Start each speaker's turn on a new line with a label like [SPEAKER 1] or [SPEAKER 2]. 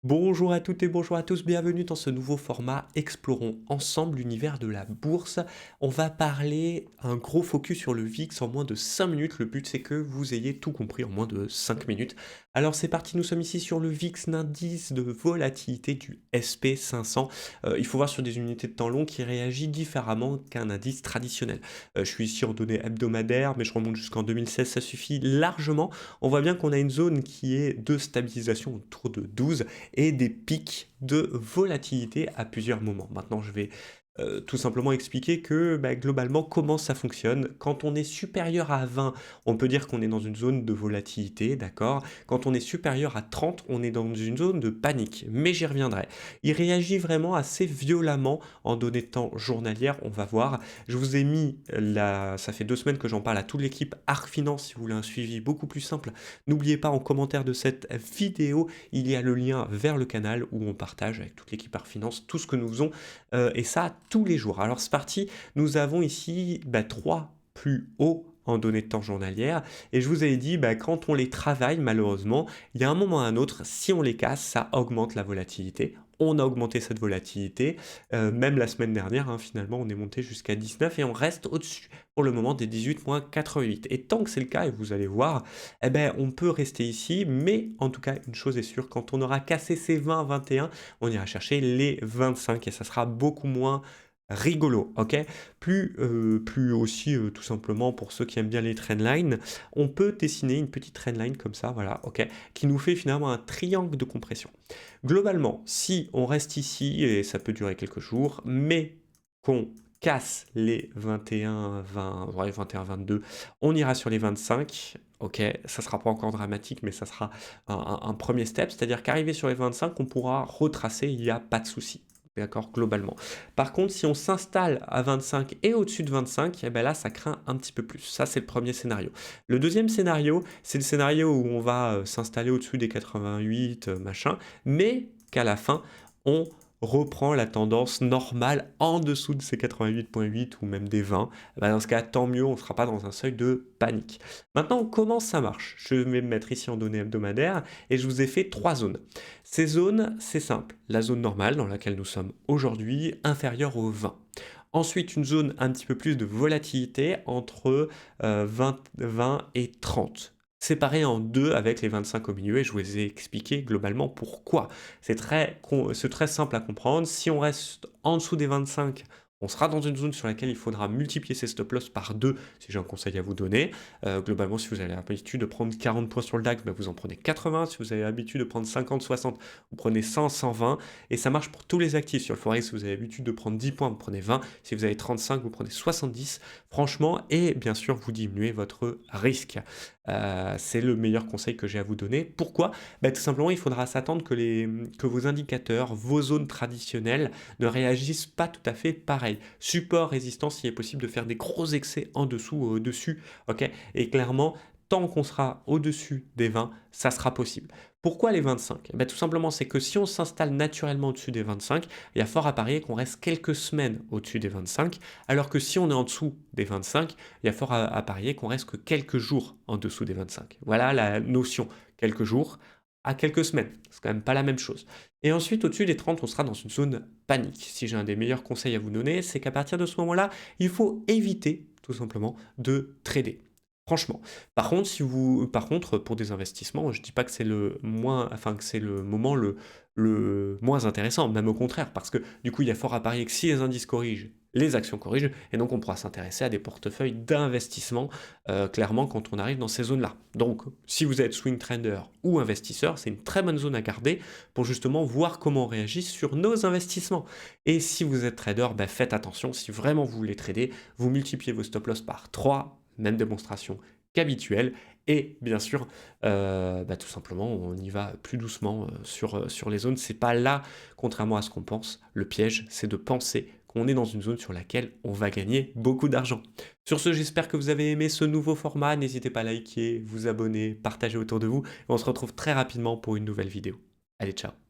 [SPEAKER 1] Bonjour à toutes et bonjour à tous, bienvenue dans ce nouveau format. Explorons ensemble l'univers de la bourse. On va parler un gros focus sur le VIX en moins de 5 minutes. Le but c'est que vous ayez tout compris en moins de 5 minutes. Alors c'est parti, nous sommes ici sur le VIX, l'indice de volatilité du SP500. Il faut voir sur des unités de temps long qui réagit différemment qu'un indice traditionnel. Je suis ici en données hebdomadaires, mais je remonte jusqu'en 2016, ça suffit largement. On voit bien qu'on a une zone qui est de stabilisation autour de 12 et des pics de volatilité à plusieurs moments. Maintenant, je vais tout simplement expliquer que globalement, comment ça fonctionne. Quand on est supérieur à 20, on peut dire qu'on est dans une zone de volatilité, d'accord. Quand on est supérieur à 30, on est dans une zone de panique, mais j'y reviendrai. Il réagit vraiment assez violemment en données de temps journalières, on va voir. Je vous ai mis, ça fait 2 semaines que j'en parle à toute l'équipe Arc Finance, si vous voulez un suivi beaucoup plus simple. N'oubliez pas en commentaire de cette vidéo, il y a le lien vers le canal où on partage avec toute l'équipe Arc Finance tout ce que nous faisons, et ça tous les jours. Alors c'est parti, nous avons ici 3 plus hauts en données de temps journalières, et je vous avais dit, quand on les travaille, malheureusement, il y a un moment ou un autre, si on les casse, ça augmente la volatilité. On a augmenté cette volatilité, même la semaine dernière, hein, finalement, on est monté jusqu'à 19 et on reste au-dessus pour le moment des 18,88. Et tant que c'est le cas, et vous allez voir, on peut rester ici, mais en tout cas, une chose est sûre, quand on aura cassé ces 20, 21, on ira chercher les 25 et ça sera beaucoup moins rigolo, ok. Plus aussi, tout simplement, pour ceux qui aiment bien les trendlines, on peut dessiner une petite trendline comme ça, voilà, ok, qui nous fait finalement un triangle de compression. Globalement, si on reste ici, et ça peut durer quelques jours, mais qu'on casse les 21, 20, ouais, 21, 22, on ira sur les 25. Ok, ça sera pas encore dramatique, mais ça sera un premier step, c'est-à-dire qu'arrivé sur les 25, on pourra retracer, il n'y a pas de souci. D'accord, globalement. Par contre, si on s'installe à 25 et au-dessus de 25, eh ben là, ça craint un petit peu plus. Ça, c'est le premier scénario. Le deuxième scénario, c'est le scénario où on va s'installer au-dessus des 88, machin, mais qu'à la fin, on reprend la tendance normale en dessous de ces 88,8 ou même des 20. Eh ben, dans ce cas, tant mieux, on ne sera pas dans un seuil de panique. Maintenant, comment ça marche? Je vais me mettre ici en données hebdomadaires et je vous ai fait 3 zones. Ces zones, c'est simple. La zone normale dans laquelle nous sommes aujourd'hui, inférieure au 20. Ensuite, une zone un petit peu plus de volatilité entre 20 et 30. Séparé en deux avec les 25 au milieu, et je vous ai expliqué globalement pourquoi. C'est très simple à comprendre. Si on reste en dessous des 25, on sera dans une zone sur laquelle il faudra multiplier ses stop-loss par 2, si j'ai un conseil à vous donner. Globalement, si vous avez l'habitude de prendre 40 points sur le DAX, vous en prenez 80. Si vous avez l'habitude de prendre 50, 60, vous prenez 100, 120. Et ça marche pour tous les actifs. Sur le Forex, si vous avez l'habitude de prendre 10 points, vous prenez 20. Si vous avez 35, vous prenez 70. Franchement, et bien sûr, vous diminuez votre risque. C'est le meilleur conseil que j'ai à vous donner. Pourquoi? Tout simplement, il faudra s'attendre que vos indicateurs, vos zones traditionnelles ne réagissent pas tout à fait pareil. Support, résistance, il est possible de faire des gros excès en dessous ou au-dessus. Ok. Et clairement, tant qu'on sera au-dessus des 20, ça sera possible. Pourquoi les 25? Tout simplement, c'est que si on s'installe naturellement au-dessus des 25, il y a fort à parier qu'on reste quelques semaines au-dessus des 25, alors que si on est en dessous des 25, il y a fort à parier qu'on reste que quelques jours en dessous des 25. Voilà la notion, quelques jours à quelques semaines. C'est quand même pas la même chose. Et ensuite, au-dessus des 30, on sera dans une zone panique. Si j'ai un des meilleurs conseils à vous donner, c'est qu'à partir de ce moment-là, il faut éviter tout simplement de trader. Franchement. Par contre, pour des investissements, je dis pas que c'est le moins, enfin que c'est le moment le moins intéressant, même au contraire, parce que du coup, il y a fort à parier que si les indices corrigent, les actions corrigent, et donc on pourra s'intéresser à des portefeuilles d'investissement, clairement, quand on arrive dans ces zones-là. Donc, si vous êtes swing trader ou investisseur, c'est une très bonne zone à garder pour justement voir comment on réagit sur nos investissements. Et si vous êtes trader, faites attention, si vraiment vous voulez trader, vous multipliez vos stop-loss par 3, même démonstration qu'habituelle, et bien sûr, tout simplement, on y va plus doucement sur les zones. C'est pas là, contrairement à ce qu'on pense, le piège, c'est de penser qu'on est dans une zone sur laquelle on va gagner beaucoup d'argent. Sur ce, j'espère que vous avez aimé ce nouveau format. N'hésitez pas à liker, vous abonner, partager autour de vous. Et on se retrouve très rapidement pour une nouvelle vidéo. Allez, ciao!